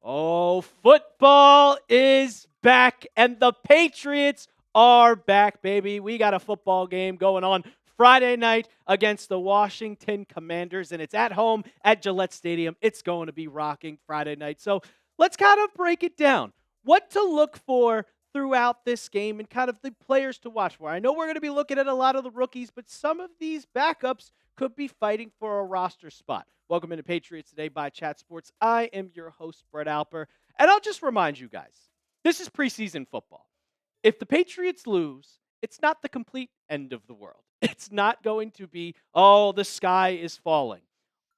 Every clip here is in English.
Oh, football is back, and the Patriots are back, baby. We got a football game going on Friday night against the Washington Commanders, and it's at home at Gillette Stadium. It's going to be rocking Friday night. So let's kind of break it down. What to look for throughout this game and kind of the players to watch for. I know we're going to be looking at a lot of the rookies, but some of these backups could be fighting for a roster spot. Welcome into Patriots Today by Chat Sports. I am your host, Brett Alper, and I'll just remind you guys, this is preseason football. If the Patriots lose, it's not the complete end of the world. It's not going to be, oh, the sky is falling.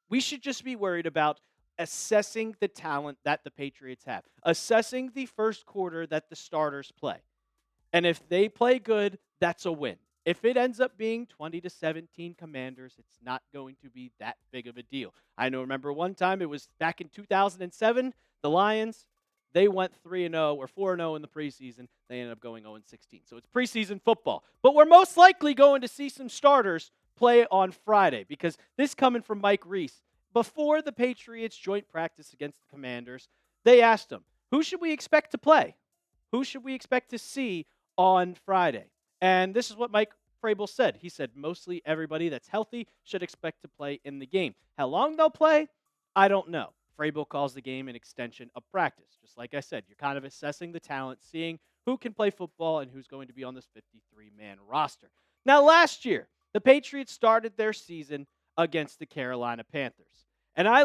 We should just be worried about assessing the talent that the Patriots have, assessing the first quarter that the starters play. And if they play good, that's a win. If it ends up being 20-17 Commanders, it's not going to be that big of a deal. Remember one time, it was back in 2007, the Lions, they went 3-0 or 4-0 in the preseason. They ended up going 0-16. So it's preseason football. But we're most likely going to see some starters play on Friday because this coming from Mike Reese. Before the Patriots joint practice against the Commanders, they asked him, who should we expect to play? Who should we expect to see on Friday? And this is what Mike Vrabel said. He said mostly everybody that's healthy should expect to play in the game. How long they'll play, I don't know. Vrabel calls the game an extension of practice. Just like I said, you're kind of assessing the talent, seeing who can play football and who's going to be on this 53-man roster. Now, last year, the Patriots started their season against the Carolina Panthers. And I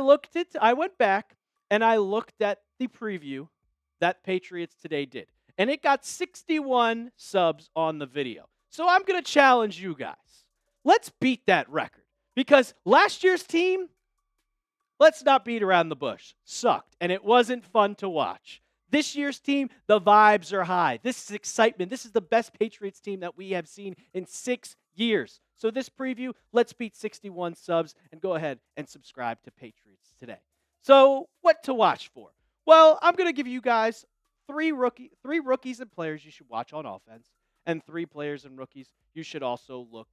went back and I looked at the preview that Patriots Today did. And it got 61 subs on the video. So I'm going to challenge you guys. Let's beat that record. Because last year's team, let's not beat around the bush, sucked. And it wasn't fun to watch. This year's team, the vibes are high. This is excitement. This is the best Patriots team that we have seen in 6 years. So this preview, let's beat 61 subs and go ahead and subscribe to Patriots Today. So what to watch for? Well, I'm going to give you guys three rookies and players you should watch on offense, and 3 players and rookies you should also look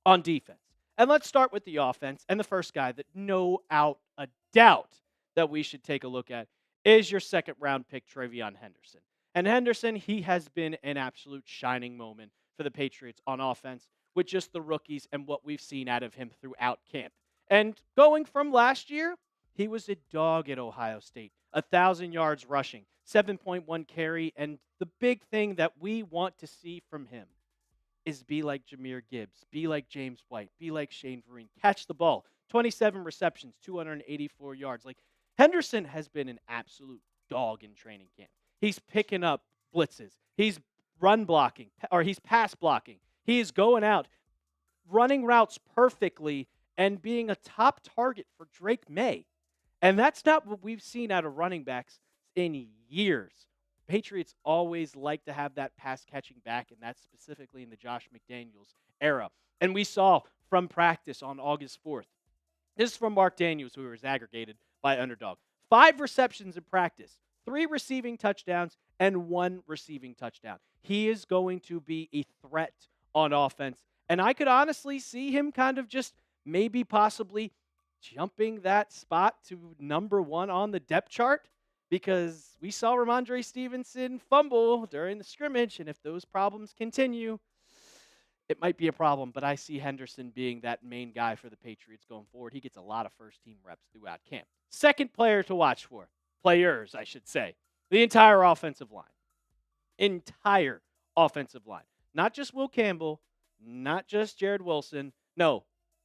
on defense. And let's start with the offense. And the first guy that no out a doubt that we should take a look at is your second-round pick, TreVeyon Henderson. And Henderson, he has been an absolute shining moment for the Patriots on offense with just the rookies and what we've seen out of him throughout camp. And going from last year, he was a dog at Ohio State, 1,000 yards rushing, 7.1 carry, and the big thing that we want to see from him is be like Jahmyr Gibbs, be like James White, be like Shane Vereen, catch the ball, 27 receptions, 284 yards. Like, Henderson has been an absolute dog in training camp. He's picking up blitzes. He's run blocking, or he's pass blocking. He is going out, running routes perfectly, and being a top target for Drake Maye. And that's not what we've seen out of running backs in years. Patriots always like to have that pass-catching back, and that's specifically in the Josh McDaniels era. And we saw from practice on August 4th. This is from Mark Daniels, who was aggregated by Underdog. 5 receptions in practice, 3 receiving touchdowns, and 1 receiving touchdown. He is going to be a threat on offense. And I could honestly see him kind of just maybe possibly jumping that spot to number 1 on the depth chart, because we saw Rashawn Stevenson fumble during the scrimmage, and if those problems continue, it might be a problem. But I see Henderson being that main guy for the Patriots going forward. He gets a lot of first-team reps throughout camp. Second player to watch for, players, I should say, the entire offensive line. Entire offensive line. Not just Will Campbell, not just Jared Wilson. No,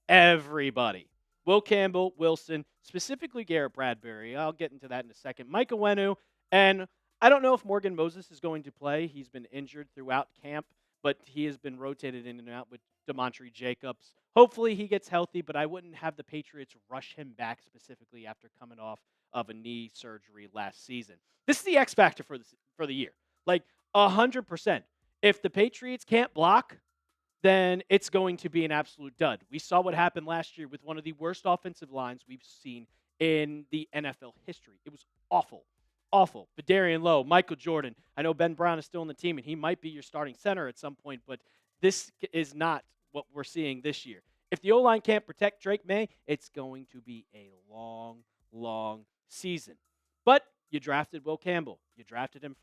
everybody. Will Campbell, Wilson, specifically Garrett Bradbury. I'll get into that in a second. Mike Onwenu, and I don't know if Morgan Moses is going to play. He's been injured throughout camp, but he has been rotated in and out with DeMontre Jacobs. Hopefully he gets healthy, but I wouldn't have the Patriots rush him back specifically after coming off of a knee surgery last season. This is the X factor for the year. Like 100%. If the Patriots can't block, then it's going to be an absolute dud. We saw what happened last year with one of the worst offensive lines we've seen in the NFL history. It was awful. Awful. Badarian Lowe, Michael Jordan. I know Ben Brown is still on the team, and he might be your starting center at some point, but this is not what we're seeing this year. If the O-line can't protect Drake Maye, it's going to be a long, long season. But you drafted Will Campbell. You drafted him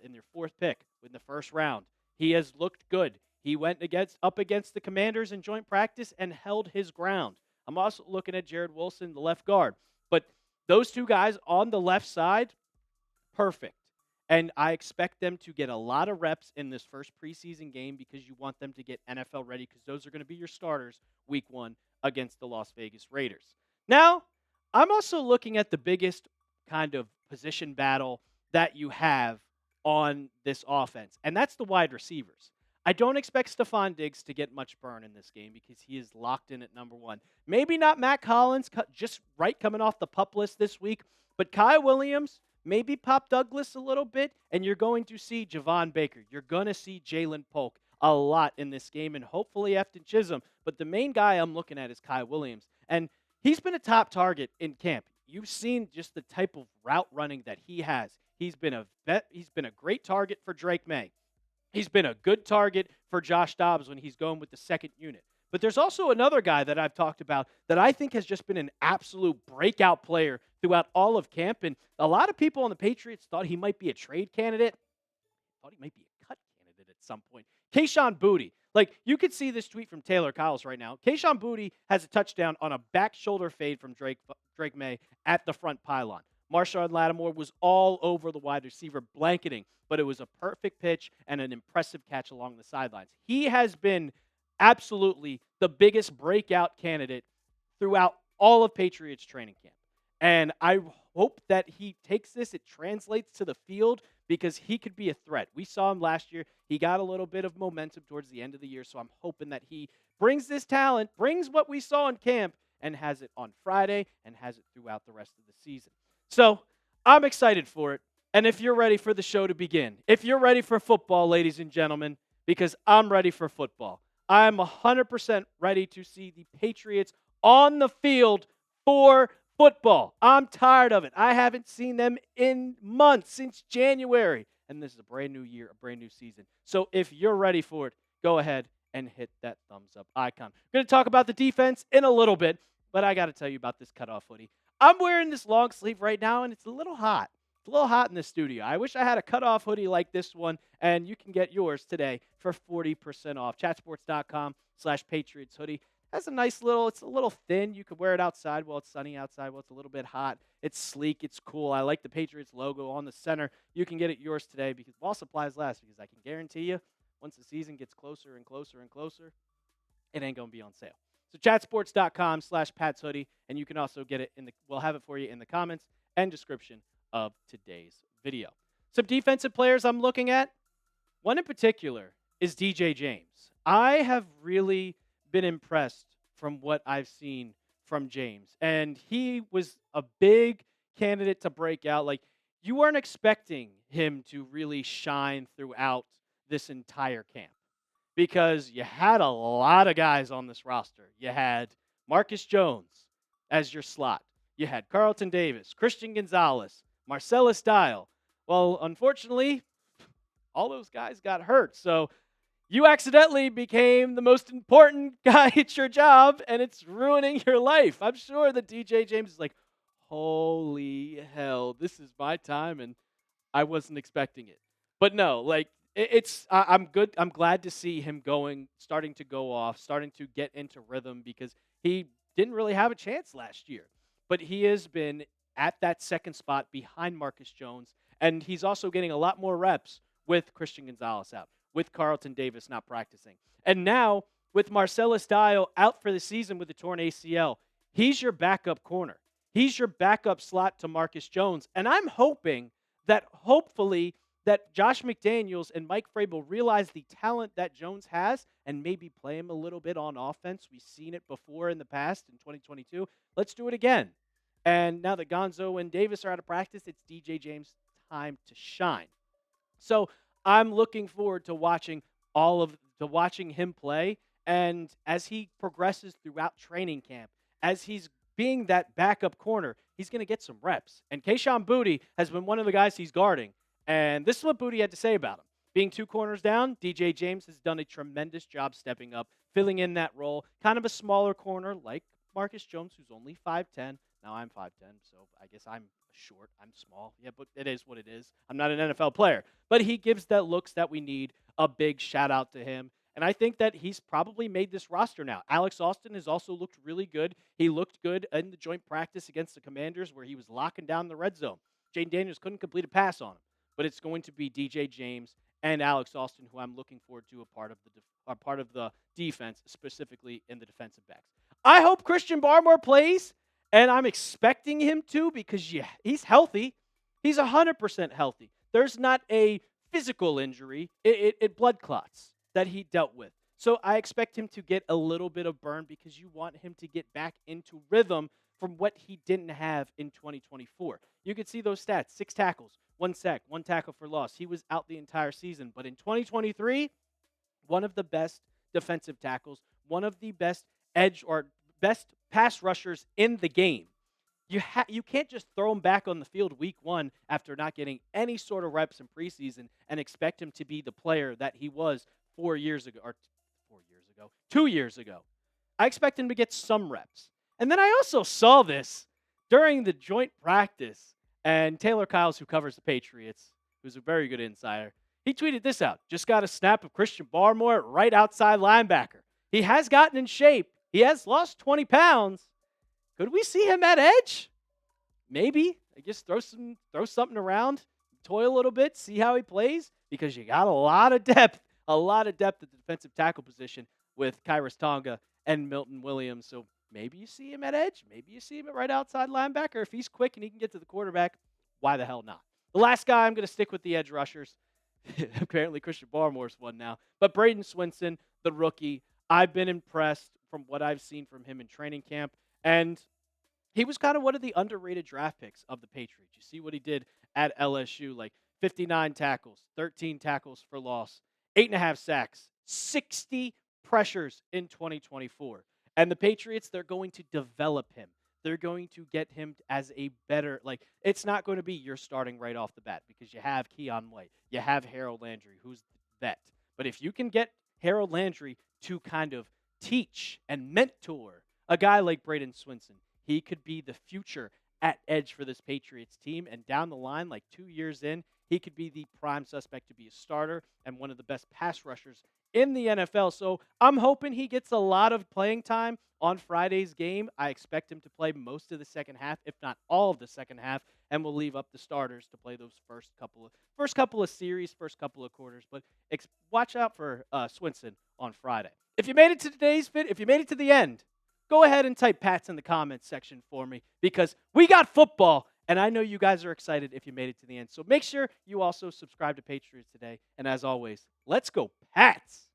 in your 4th pick in the 1st round. He has looked good. He went up against the Commanders in joint practice and held his ground. I'm also looking at Jared Wilson, the left guard. But those two guys on the left side, perfect. And I expect them to get a lot of reps in this first preseason game because you want them to get NFL ready because those are going to be your starters week 1 against the Las Vegas Raiders. Now, I'm also looking at the biggest kind of position battle that you have on this offense, and that's the wide receivers. I don't expect Stephon Diggs to get much burn in this game because he is locked in at number 1. Maybe not Matt Collins, just right coming off the PUP list this week, but Kai Williams, maybe Pop Douglas a little bit, and you're going to see Javon Baker. You're going to see Jalen Polk a lot in this game, and hopefully Efton Chisholm. But the main guy I'm looking at is Kai Williams, and he's been a top target in camp. You've seen just the type of route running that he has. He's been a great target for Drake Maye. He's been a good target for Josh Dobbs when he's going with the 2nd unit. But there's also another guy that I've talked about that I think has just been an absolute breakout player throughout all of camp. And a lot of people on the Patriots thought he might be a trade candidate. Thought he might be a cut candidate at some point. Kayshon Boutte. Like, you could see this tweet from Taylor Kyles right now. Kayshon Boutte has a touchdown on a back shoulder fade from Drake Maye at the front pylon. Marshawn Lattimore was all over the wide receiver blanketing, but it was a perfect pitch and an impressive catch along the sidelines. He has been absolutely the biggest breakout candidate throughout all of Patriots training camp. And I hope that he takes this, it translates to the field because he could be a threat. We saw him last year. He got a little bit of momentum towards the end of the year, so I'm hoping that he brings this talent, brings what we saw in camp, and has it on Friday and has it throughout the rest of the season. So I'm excited for it. And if you're ready for the show to begin, if you're ready for football, ladies and gentlemen, because I'm ready for football, I'm 100% ready to see the Patriots on the field for football. I'm tired of it. I haven't seen them in months, since January. And this is a brand new year, a brand new season. So if you're ready for it, go ahead and hit that thumbs up icon. We're going to talk about the defense in a little bit, but I got to tell you about this cutoff hoodie. I'm wearing this long sleeve right now, and it's a little hot. It's a little hot in the studio. I wish I had a cutoff hoodie like this one, and you can get yours today for 40% off. Chatsports.com/Patriots hoodie. Has a nice little, it's a little thin. You could wear it outside while it's sunny outside, while it's a little bit hot. It's sleek. It's cool. I like the Patriots logo on the center. You can get it yours today because while supplies last, because I can guarantee you, once the season gets closer and closer and closer, it ain't going to be on sale. So chatsports.com/Pats hoodie, and you can also get it we'll have it for you in the comments and description of today's video. Some defensive players I'm looking at. One in particular is DJ James. I have really been impressed from what I've seen from James, and he was a big candidate to break out. Like, you weren't expecting him to really shine throughout this entire camp, because you had a lot of guys on this roster. You had Marcus Jones as your slot. You had Carlton Davis, Christian Gonzalez, Marcellus Dial. Well, unfortunately, all those guys got hurt. So you accidentally became the most important guy at your job, and it's ruining your life. I'm sure that DJ James is like, holy hell, this is my time, and I wasn't expecting it. But no, like, I'm good. I'm glad to see him starting to go off, starting to get into rhythm, because he didn't really have a chance last year. But he has been at that second spot behind Marcus Jones, and he's also getting a lot more reps with Christian Gonzalez out, with Carlton Davis not practicing. And now, with Marcellus Dial out for the season with a torn ACL, he's your backup corner. He's your backup slot to Marcus Jones. And I'm hoping that hopefully that Josh McDaniels and Mike Vrabel realize the talent that Jones has and maybe play him a little bit on offense. We've seen it before in the past in 2022. Let's do it again. And now that Gonzo and Davis are out of practice, it's DJ James' time to shine. So I'm looking forward to watching him play, and as he progresses throughout training camp, as he's being that backup corner, he's going to get some reps. And Kayshon Boutte has been one of the guys he's guarding, and this is what Boutte had to say about him. Being two corners down, DJ James has done a tremendous job stepping up filling in that role. Kind of a smaller corner like Marcus Jones, who's only 5'10". Now I'm 5'10", so I guess I'm short. I'm small. Yeah, but it is what it is. I'm not an NFL player. But he gives that looks that we need. A big shout out to him. And I think that he's probably made this roster now. Alex Austin has also looked really good. He looked good in the joint practice against the Commanders where he was locking down the red zone. Jane Daniels couldn't complete a pass on him. But it's going to be DJ James and Alex Austin, who I'm looking forward to a part of the defense, specifically in the defensive backs. I hope Christian Barmore plays, and I'm expecting him to because, yeah, he's healthy. He's 100% healthy. There's not a physical injury. It blood clots that he dealt with. So I expect him to get a little bit of burn because you want him to get back into rhythm from what he didn't have in 2024. You could see those stats: 6 tackles, 1 sack, 1 tackle for loss. He was out the entire season. But in 2023, one of the best defensive tackles, one of the best edge or best pass rushers in the game. You can't just throw him back on the field week 1 after not getting any sort of reps in preseason and expect him to be the player that he was 4 years ago, or 4 years ago, 2 years ago. I expect him to get some reps. And then I also saw this during the joint practice, and Taylor Kyles, who covers the Patriots, who's a very good insider, he tweeted this out. Just got a snap of Christian Barmore at right outside linebacker. He has gotten in shape. He has lost 20 pounds. Could we see him at edge? Maybe. I guess throw something around, toy a little bit, see how he plays, because you got a lot of depth at the defensive tackle position with Kyrus Tonga and Milton Williams. So maybe you see him at edge. Maybe you see him at right outside linebacker. If he's quick and he can get to the quarterback, why the hell not? The last guy, I'm going to stick with the edge rushers. Apparently Christian Barmore's one now. But Braden Swinson, the rookie, I've been impressed from what I've seen from him in training camp. And he was kind of one of the underrated draft picks of the Patriots. You see what he did at LSU, like 59 tackles, 13 tackles for loss, 8.5 sacks, 60 pressures in 2024. And the Patriots, they're going to develop him. They're going to get him as a better, it's not going to be you're starting right off the bat because you have Keon White. You have Harold Landry, who's the vet. But if you can get Harold Landry to kind of teach and mentor a guy like Braden Swinson, he could be the future at edge for this Patriots team. And down the line, like 2 years in, he could be the prime suspect to be a starter and one of the best pass rushers in the NFL. So I'm hoping he gets a lot of playing time on Friday's game. I expect him to play most of the second half, if not all of the second half, and we'll leave up the starters to play those first couple of series, first couple of quarters. But watch out for Swinson on Friday. If you made it to today's vid, if you made it to the end, go ahead and type Pats in the comments section for me because we got football, and I know you guys are excited if you made it to the end. So make sure you also subscribe to Patriots Today. And as always, let's go Pats!